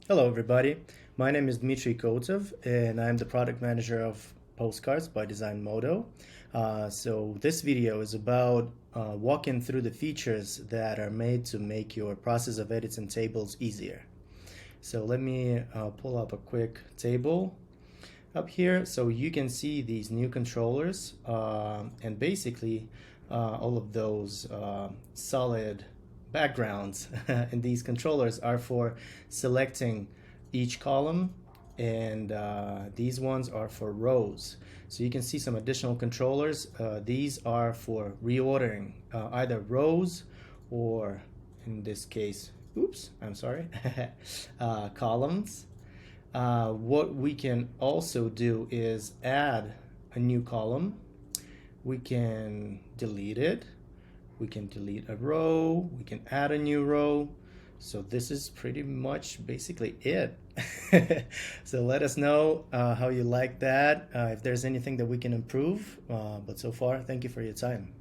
Hello, everybody. My name is Dmitry Kotov, and I'm the product manager of Postcards by Designmodo. So this video is about walking through the features that are made to make your process of edits and tables easier. So let me pull up a quick table up here so you can see these new controllers and basically all of those solid backgrounds in these controllers are for selecting each column, and these ones are for rows. So you can see some additional controllers. These are for reordering either rows or, in this case, oops, I'm sorry, columns. What we can also do is add a new column. We can delete it. We can delete a row. We can add a new row. So this is pretty much basically it. So let us know how you like that, if there's anything that we can improve. But so far, thank you for your time.